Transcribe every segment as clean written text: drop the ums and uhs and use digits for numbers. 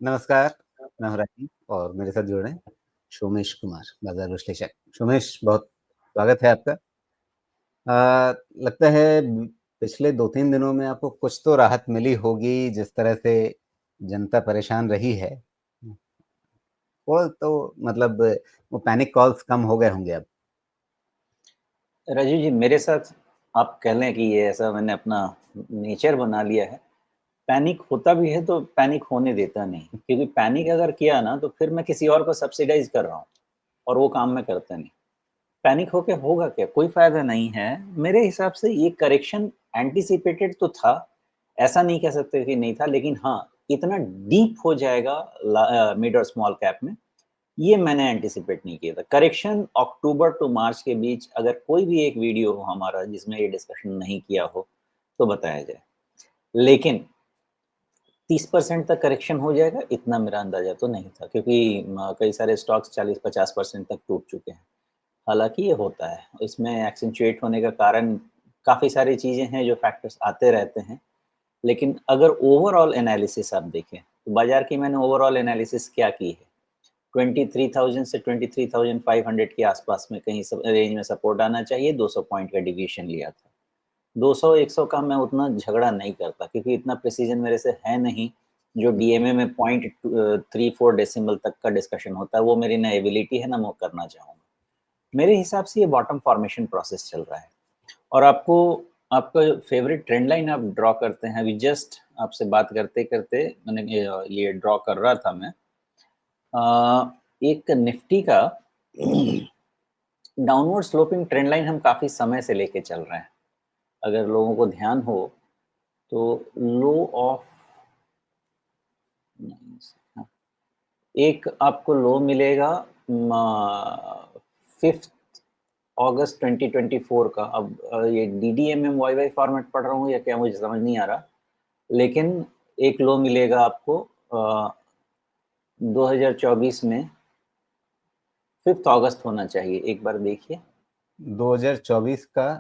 नमस्कार, मैं हूँ राजीव और मेरे साथ जुड़े हैं सोमेश कुमार, बाज़ार विश्लेषक। सोमेश, बहुत स्वागत है आपका। लगता है पिछले 2-3 दिनों में आपको कुछ तो राहत मिली होगी, जिस तरह से जनता परेशान रही है। थोड़ा तो मतलब वो पैनिक कॉल्स कम हो गए होंगे अब। राजीव जी, मेरे साथ आप कह लें कि ये ऐसा मैंने अपना नेचर बना लिया है। पैनिक होता भी है तो पैनिक होने देता नहीं, क्योंकि पैनिक अगर किया ना तो फिर मैं किसी और को सब्सिडाइज़ कर रहा हूँ और वो काम मैं करता नहीं। पैनिक होके होगा क्या? कोई फ़ायदा नहीं है। मेरे हिसाब से ये करेक्शन एंटीसिपेटेड तो था, ऐसा नहीं कह सकते कि नहीं था, लेकिन हाँ, इतना डीप हो जाएगा मिड और स्मॉल कैप में, ये मैंने एंटीसिपेट नहीं किया था। करेक्शन अक्टूबर टू मार्च के बीच अगर कोई भी एक वीडियो हो हमारा जिसमें ये डिस्कशन नहीं किया हो, तो बताया जाए। लेकिन 30% तक करेक्शन हो जाएगा, इतना मेरा अंदाज़ा तो नहीं था, क्योंकि कई सारे स्टॉक्स 40-50% तक टूट चुके हैं। हालाँकि ये होता है, इसमें एक्सेंचुएट होने का कारण काफ़ी सारी चीज़ें हैं, जो फैक्टर्स आते रहते हैं। लेकिन अगर ओवरऑल एनालिसिस आप देखें, तो बाज़ार की मैंने ओवरऑल एनालिसिस क्या की है? 23,000 से 23,500 के आसपास में कहीं रेंज में सपोर्ट आना चाहिए, 200 पॉइंट का डिवीएशन लिया था। 200-100 का मैं उतना झगड़ा नहीं करता, क्योंकि इतना प्रिसिजन मेरे से है नहीं। जो डीएमए में 0.34 डेसिमल तक का डिस्कशन होता है, वो मेरी ना एबिलिटी है, ना मैं करना चाहूँगा। मेरे हिसाब से ये बॉटम फॉर्मेशन प्रोसेस चल रहा है। और आपका फेवरेट ट्रेंड लाइन आप ड्रॉ करते हैं। अभी जस्ट आपसे बात करते-करते मैंने ये ड्रॉ कर रहा था मैं। एक निफ्टी का डाउनवर्ड स्लोपिंग ट्रेंड लाइन हम काफ़ी समय से लेके चल रहे हैं। अगर लोगों को ध्यान हो तो लो ऑफ एक आपको लो मिलेगा 5 अगस्त 2024 का। अब ये डीडीएमएम वाईवाई फॉर्मेट पढ़ रहा हूँ या क्या, मुझे समझ नहीं आ रहा। लेकिन एक लो मिलेगा आपको 2024 में 5 अगस्त होना चाहिए, एक बार देखिए। 2024 का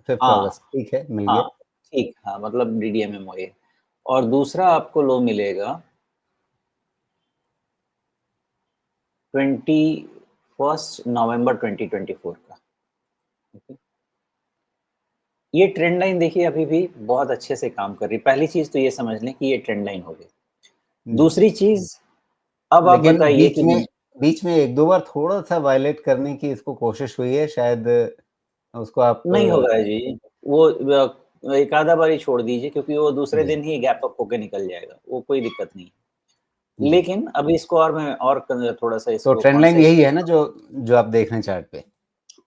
5 हाँ, अगस्त, ठीक है, मिल हाँ, गया। ठीक, हाँ, मतलब डीडीएमएम वही है। और दूसरा आपको लो मिलेगा 21 नवंबर 2024 का। ओके। ये ट्रेंड लाइन देखिए अभी भी बहुत अच्छे से काम कर रही है। पहली चीज़ तो ये समझ लें कि ये ट्रेंड लाइन हो गई। जी, दूसरी चीज़, अब आप लेकिन बताइए बीच कि में 1-2 बार थोड़ा-सा वायलेट करने की इसको कोशिश हुई है, शायद उसको आप नहीं होगा जी, वो एक आधा बार ही छोड़ दीजिए, क्योंकि वो दूसरे जी, दिन ही गैप अप होके निकल जाएगा, वो कोई दिक्कत नहीं। जी। लेकिन अभी इसको और मैं और थोड़ा-सा तो इसको ट्रेंड लाइन कॉन्सेस यही है ना जो जो आप देख रहे हैं चार्ट पे?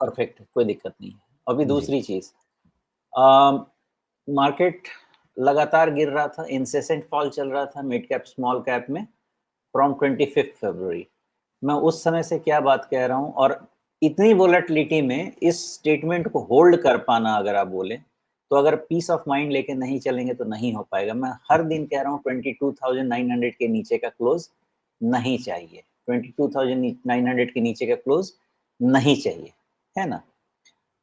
परफेक्ट है, कोई दिक्कत नहीं है। अभी जी, दूसरी चीज़, अ, मार्केट लगातार गिर रहा था, इंसेसेंट फॉल चल रहा था मिड कैप, स्मॉल कैप में फ्रॉम 25 फरवरी। मैं उस समय से क्या बात कह रहा हूँ, और इतनी वोलेटिलिटी में इस स्टेटमेंट को होल्ड कर पाना, अगर आप बोलें, तो अगर पीस ऑफ माइंड लेके नहीं चलेंगे तो नहीं हो पाएगा। मैं हर दिन कह रहा हूँ 22,900 के नीचे का क्लोज़ नहीं चाहिए। 22,900 के नीचे का क्लोज़ नहीं चाहिए, है ना?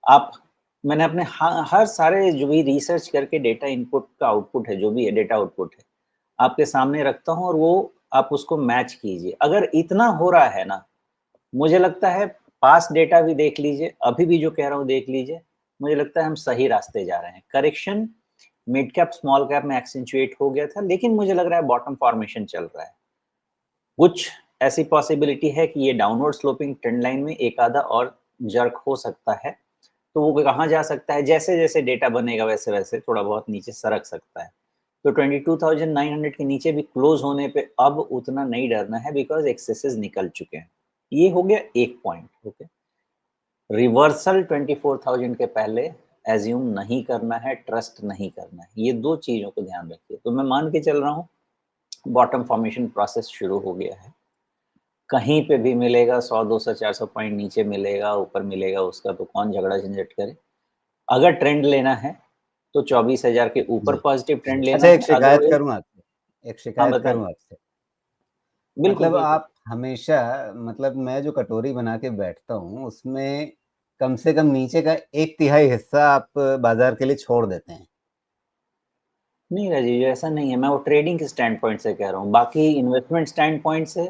आप मैंने अपने हर सारे जो भी रिसर्च करके डेटा इनपुट का आउटपुट है, जो भी है डेटा आउटपुट है, आपके सामने रखता हूँ, और वो आप उसको मैच कीजिए। अगर इतना हो रहा है ना, मुझे लगता है पास्ट डेटा भी देख लीजिए, अभी भी जो कह रहा हूँ देख लीजिए, मुझे लगता है हम सही रास्ते जा रहे हैं। Correction mid cap, small cap में एक्सेंचुएट हो गया था, लेकिन मुझे लग रहा है बॉटम फॉर्मेशन चल रहा है। कुछ ऐसी पॉसिबिलिटी है कि ये डाउनवर्ड स्लोपिंग ट्रेंड लाइन में एक आधा और जर्क हो सकता है। तो वो कहाँ जा सकता है, जैसे-जैसे डेटा बनेगा वैसे-वैसे थोड़ा बहुत नीचे सरक सकता है। तो 22,900 के नीचे भी क्लोज़ होने पे अब उतना नहीं डरना है, बिकॉज़ एक्सेसेस निकल चुके हैं। ये हो गया एक पॉइंट, ओके। रिवर्सल 24,000 के पहले एज़्यूम नहीं करना है, ट्रस्ट नहीं करना है। ये 2 चीज़ों को ध्यान रखिए। तो मैं मान के चल रहा हूँ बॉटम फॉर्मेशन प्रोसेस शुरू हो गया है। कहीं पे भी मिलेगा 100, 200, 400 पॉइंट नीचे मिलेगा, ऊपर मिलेगा, उसका तो कौन झगड़ा झंझट करे। अगर ट्रेंड लेना है, तो 24,000 के ऊपर जी। पॉजिटिव ट्रेंड लेना अच्छा, है, अदरवाइज़ एक एक हाँ, शिकायत बताएँ। करूँ आपसे? बिल्कुल, मतलब बिल्कुल। आप हमेशा मतलब मैं जो कटोरी बना के बैठता हूँ, उसमें कम से कम नीचे का 1/3 हिस्सा आप बाज़ार के लिए छोड़ देते हैं। नहीं राजीव जी, ऐसा नहीं है, मैं वो ट्रेडिंग के स्टैंड पॉइंट से कह रहा हूँ। बाकी इन्वेस्टमेंट स्टैंड पॉइंट से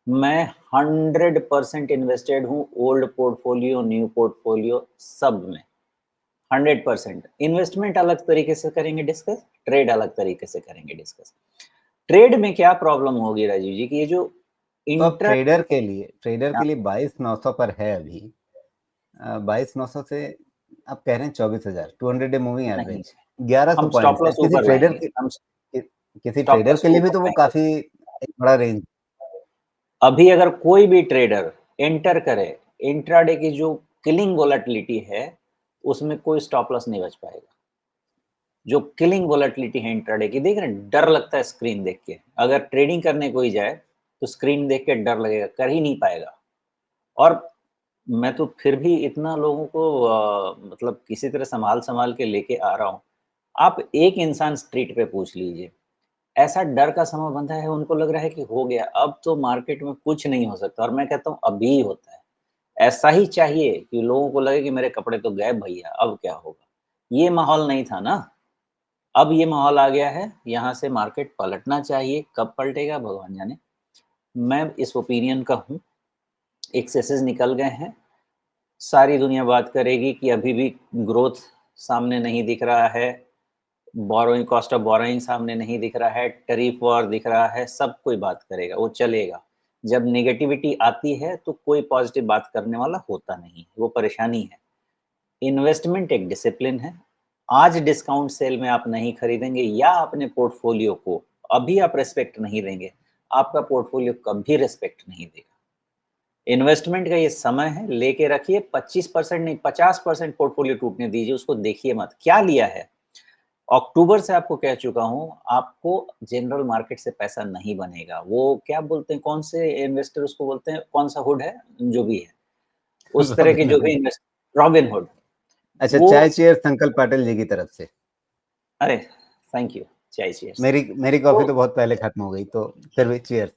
मैं 100% इन्वेस्टेड हूँ, ओल्ड पोर्टफोलियो, न्यू पोर्टफोलियो सब में। 100%। इन्वेस्टमेंट अलग तरीके से करेंगे डिस्कस, ट्रेड अलग तरीके से करेंगे डिस्कस। ट्रेड में क्या प्रॉब्लम होगी राजीव जी कि ये जो तो अब इंटर ट्रेडर के लिए 22,900 पर है अभी। 22,900 से आप कह रहे हैं 24,000, 200 डे मूविंग नहीं, एवरेज 1100 हम स्टॉप पॉइंट्स है। लॉस ऊपर लाएंगे, हम किसी स्टॉप ट्रेडर लॉस के लिए भी ऊपर तो वो लाएंगे। काफी एक बड़ा रेंज। अभी अगर कोई भी ट्रेडर एंटर करे, इंट्राडे की जो किलिंग वोलेटिलिटी है, उसमें कोई स्टॉप लॉस नहीं बच पाएगा। जो किलिंग वोलेटिलिटी है इंट्राडे की, देख रहे हैं, डर लगता है स्क्रीन देख के। अगर ट्रेडिंग करने कोई जाए तो स्क्रीन देख के डर लगेगा, कर ही नहीं पाएगा। और मैं तो फिर भी इतना लोगों को मतलब किसी तरह संभाल के लेके आ रहा हूँ। आप एक इंसान स्ट्रीट पे पूछ लीजिए, ऐसा डर का समा बंधा है, उनको लग रहा है कि हो गया, अब तो मार्केट में कुछ नहीं हो सकता। और मैं कहता हूँ अभी होता है। ऐसा ही चाहिए कि लोगों को लगे कि मेरे कपड़े तो गए भैया, अब क्या होगा। ये माहौल नहीं था ना, अब ये माहौल आ गया है। यहाँ से मार्केट पलटना चाहिए, कब पलटेगा भगवान जाने। मैं इस ओपिनियन का हूँ, एक्सेसेस निकल गए हैं। सारी दुनिया बात करेगी कि अभी भी ग्रोथ सामने नहीं दिख रहा है, बोरोइंग, कॉस्ट ऑफ बोरोइंग सामने नहीं दिख रहा है, टैरिफ वॉर दिख रहा है, सब कोई बात करेगा, वो चलेगा। जब नेगेटिविटी आती है तो कोई पॉजिटिव बात करने वाला होता नहीं, वो परेशानी है। इन्वेस्टमेंट एक डिसिप्लिन है। आज डिस्काउंट सेल में आप नहीं खरीदेंगे या अपने पोर्टफोलियो को अभी आप रेस्पेक्ट नहीं देंगे, आपका पोर्टफोलियो कभी रेस्पेक्ट नहीं देगा। इन्वेस्टमेंट का ये समय है, लेके रखिए। 25% नहीं, 50% पोर्टफोलियो टूटने दीजिए, उसको देखिए मत क्या लिया है। अक्टूबर से आपको कह चुका हूँ, आपको जनरल मार्केट से पैसा नहीं बनेगा। वो क्या बोलते हैं, कौन से इन्वेस्टर उसको बोलते हैं, कौन सा हुड है, जो भी है, उस तरह के जो भी रॉबिनहुड। Invest, robin hood. अच्छा, वो, चाय चीयर्स अंकल पाटिल जी की तरफ से। अरे थैंक यू, चाय चीयर्स। मेरी मेरी तो कॉफी तो बहुत पहले खत्म हो गई, तो फिर भी चीयर्स।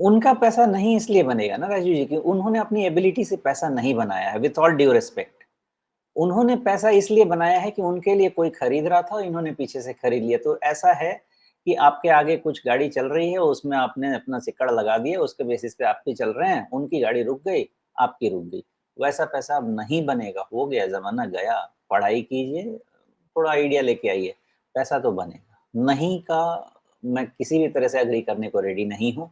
उनका पैसा नहीं इसलिए बनेगा ना राजीव जी की उन्होंने अपनी एबिलिटी से पैसा नहीं बनाया है, विथ ऑल ड्यू रिस्पेक्ट। उन्होंने पैसा इसलिए बनाया है कि उनके लिए कोई खरीद रहा था, इन्होंने पीछे से खरीद लिया। तो ऐसा है कि आपके आगे कुछ गाड़ी चल रही है, उसमें आपने अपना सिक्कड़ लगा दिया, उसके बेसिस पे आप भी चल रहे हैं, उनकी गाड़ी रुक गई, आपकी रुक गई। वैसा पैसा अब नहीं बनेगा, हो गया, ज़माना गया। पढ़ाई कीजिए, थोड़ा आइडिया लेके आइए, पैसा तो बनेगा। नहीं का मैं किसी भी तरह से एग्री करने को रेडी नहीं हूँ।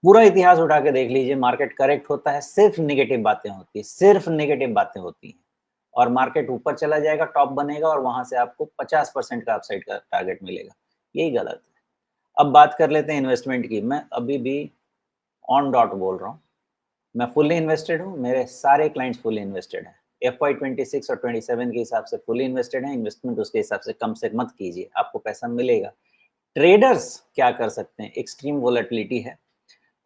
पूरा इतिहास उठा के देख लीजिए, मार्केट करेक्ट होता है, सिर्फ नेगेटिव बातें होती है, सिर्फ नेगेटिव बातें होती हैं। और मार्केट ऊपर चला जाएगा, टॉप बनेगा और वहां से आपको 50% का अपसाइड का टारगेट मिलेगा। यही गलत है। अब बात कर लेते हैं इन्वेस्टमेंट की। मैं अभी भी ऑन डॉट बोल रहा हूँ, मैं फुल्ली इन्वेस्टेड हूँ, मेरे सारे क्लाइंट्स फुल्ली इन्वेस्टेड हैं। FY 26 और 27 के हिसाब से फुल्ली इन्वेस्टेड हैं। इन्वेस्टमेंट उसके हिसाब से कम से मत कीजिए, आपको पैसा मिलेगा। ट्रेडर्स क्या कर सकते हैं, एक्सट्रीम वोलेटिलिटी है,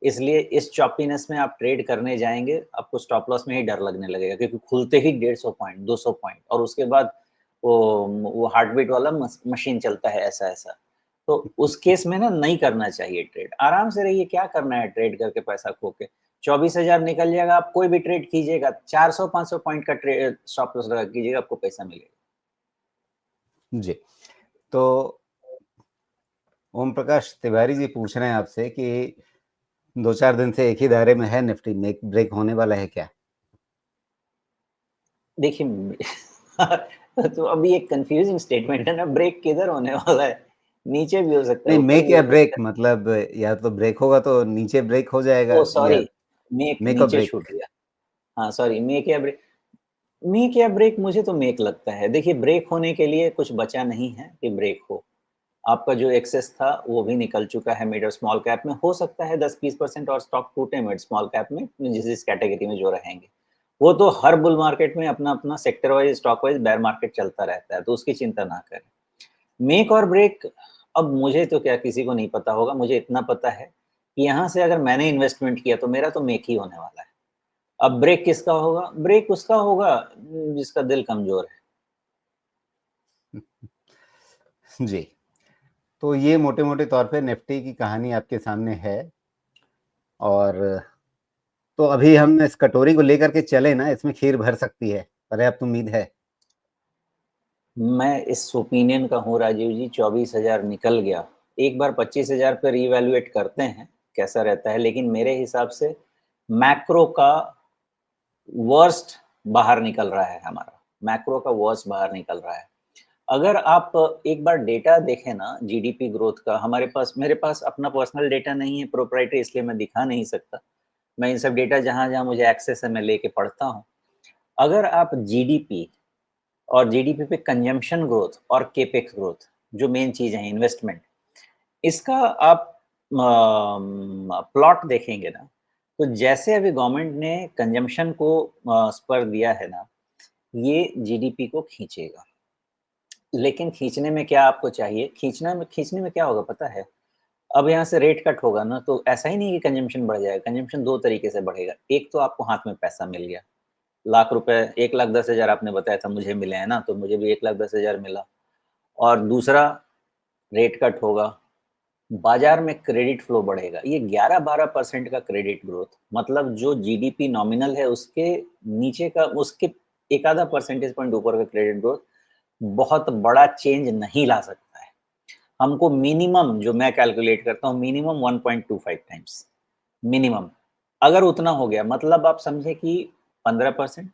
इसलिए इस चॉपीनेस में आप ट्रेड करने जाएंगे, आपको स्टॉप लॉस में ही डर लगने लगेगा, क्योंकि खुलते ही 150 पॉइंट, 200 पॉइंट, और उसके बाद वो हार्ट बीट वाला मशीन चलता है ऐसा ऐसा। तो उस केस में ना नहीं करना चाहिए ट्रेड, आराम से रहिए। क्या करना है ट्रेड करके पैसा खो के। 24,000 निकल जाएगा, आप कोई भी ट्रेड कीजिएगा, 400-500 पॉइंट का ट्रेड स्टॉप लॉस लगा कीजिएगा, आपको पैसा मिलेगा। जी, तो ओम प्रकाश तिवारी जी पूछ रहे हैं आपसे कि 2-4 दिन से एक ही दायरे में है निफ्टी, मेक ब्रेक होने वाला है क्या? देखिए तो अभी एक कंफ्यूजिंग स्टेटमेंट है ना, ब्रेक किधर होने वाला है, नीचे भी हो सकता है, नहीं, ऊपर मेक भी या हो ब्रेक सकता है। मतलब या तो ब्रेक होगा तो नीचे ब्रेक हो जाएगा, ओ सॉरी, या मेक मेक और नीचे ब्रेक। छूट गया। हाँ सॉरी, मेक या ब्रेक। मेक या ब्रेक, मुझे तो मेक लगता है। देखिए, ब्रेक होने के लिए कुछ बचा नहीं है कि ब्रेक हो। आपका जो एक्सेस था वो भी निकल चुका है मिड और स्मॉल कैप में। हो सकता है 10-20% और स्टॉक टूटे मिड स्मॉल कैप में, जिस कैटेगरी में जो रहेंगे। वो तो हर बुल मार्केट में अपना अपना sector wise, stock wise bear market चलता रहता है, तो उसकी चिंता ना करें। मेक और ब्रेक, अब मुझे तो क्या, किसी को नहीं पता होगा, मुझे इतना पता है कि यहाँ से अगर मैंने इन्वेस्टमेंट किया तो मेरा तो मेक ही होने वाला है। अब ब्रेक किसका होगा, ब्रेक उसका होगा जिसका दिल कमजोर है। जी, तो ये मोटे-मोटे तौर पे निफ्टी की कहानी आपके सामने है। और तो अभी हम इस कटोरी को लेकर के चले ना, इसमें खीर भर सकती है, पर्याप्त उम्मीद है? मैं इस ओपिनियन का हूँ राजीव जी, 24,000 निकल गया, एक बार 25,000 पे रीवैल्यूएट करते हैं, कैसा रहता है, लेकिन मेरे हिसाब से मैक्रो का वर्स्ट बाहर निकल रहा है हमारा, मैक्रो का वर्स्ट बाहर निकल रहा है। अगर आप एक बार डेटा देखें ना जीडीपी ग्रोथ का, मेरे पास अपना पर्सनल डेटा नहीं है, प्रोप्राइटरी, इसलिए मैं दिखा नहीं सकता। मैं इन सब डेटा जहाँ-जहाँ मुझे एक्सेस है मैं लेके पढ़ता हूँ। अगर आप जीडीपी और जीडीपी पे कंजम्पशन ग्रोथ और केपेक्स ग्रोथ, जो मेन चीज़ें हैं इन्वेस्टमेंट, इसका आप प्लॉट देखेंगे ना, तो जैसे अभी गवर्नमेंट ने कंजम्पशन को स्पर दिया है ना, ये जीडीपी को खींचेगा। लेकिन खींचने में क्या आपको चाहिए? खींचने में क्या होगा पता है? अब यहाँ से रेट कट होगा ना, तो ऐसा ही नहीं कि कंजम्पशन बढ़ जाएगा, कंजम्पशन 2 तरीके से बढ़ेगा। एक तो आपको हाथ में पैसा मिल गया, लाख रुपए 1,10,000 आपने बताया था मुझे मिले हैं ना, तो मुझे भी 1,10,000 मिला। और दूसरा रेट कट होगा, बाजार में क्रेडिट फ्लो बढ़ेगा। ये 11-12% का क्रेडिट ग्रोथ, मतलब जो जीडीपी नॉमिनल है उसके नीचे का, उसके एक आधा परसेंटेज पॉइंट ऊपर का क्रेडिट ग्रोथ बहुत बड़ा चेंज नहीं ला सकता है। हमको मिनिमम, जो मैं कैलकुलेट करता हूँ, मिनिमम 1.25 टाइम्स मिनिमम। अगर उतना हो गया मतलब आप समझे कि 15%,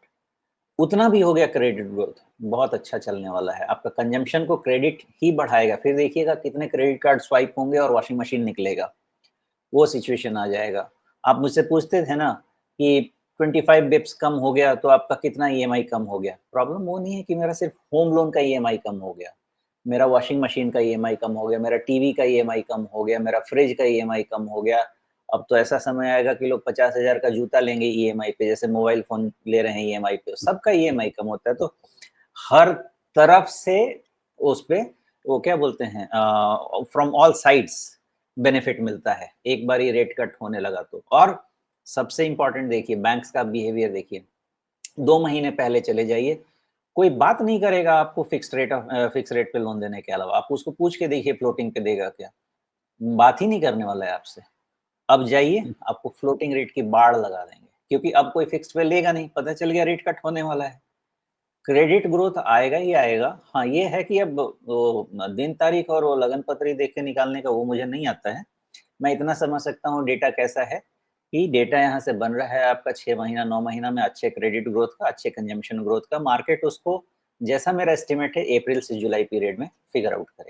उतना भी हो गया क्रेडिट ग्रोथ, बहुत अच्छा चलने वाला है। आपका कंजम्पशन को क्रेडिट ही बढ़ाएगा। फिर देखिएगा कितने क्रेडिट कार्ड स्वाइप होंगे और वॉशिंग मशीन निकलेगा, वो सिचुएशन आ जाएगा। आप मुझसे पूछते थे ना कि 25 बिप्स कम हो गया तो आपका कितना ईएमआई कम हो गया। प्रॉब्लम वो नहीं है कि मेरा सिर्फ होम लोन का ईएमआई कम हो गया, मेरा वॉशिंग मशीन का ईएमआई कम हो गया, मेरा टीवी का ईएमआई कम हो गया, मेरा फ्रिज का ईएमआई कम हो गया। अब तो ऐसा समय आएगा कि लोग 50,000 का जूता लेंगे ईएमआई पे, जैसे मोबाइल फोन ले रहे हैं ईएमआई पे, सबका ईएमआई कम होता है। तो हर तरफ से उस पे, वो क्या बोलते हैं, फ्रॉम ऑल साइड्स बेनिफिट मिलता है एक बार ये रेट कट होने लगा तो। और सबसे इंपॉर्टेंट देखिए, बैंक्स का बिहेवियर देखिए, 2 महीने पहले चले जाइए, कोई बात नहीं करेगा आपको फिक्स रेट पे लोन देने के अलावा। आप उसको पूछ के देखिए फ्लोटिंग पे देगा क्या, बात ही नहीं करने वाला है आपसे। अब जाइए, आपको फ्लोटिंग रेट की बाढ़ लगा देंगे, क्योंकि अब कोई फिक्स्ड पे लेगा नहीं, पता चल गया रेट कट होने वाला है। क्रेडिट ग्रोथ आएगा ही आएगा। हाँ, ये है कि अब वो दिन तारीख और वो लगन पत्री देख के निकालने का वो मुझे नहीं आता है। मैं इतना समझ सकता हूँ डेटा कैसा है, कि डेटा यहाँ से बन रहा है आपका 6 महीना 9 महीना में अच्छे क्रेडिट ग्रोथ का, अच्छे कंजम्पशन ग्रोथ का। मार्केट उसको, जैसा मेरा एस्टिमेट है, अप्रैल से जुलाई पीरियड में फिगर आउट करेगा।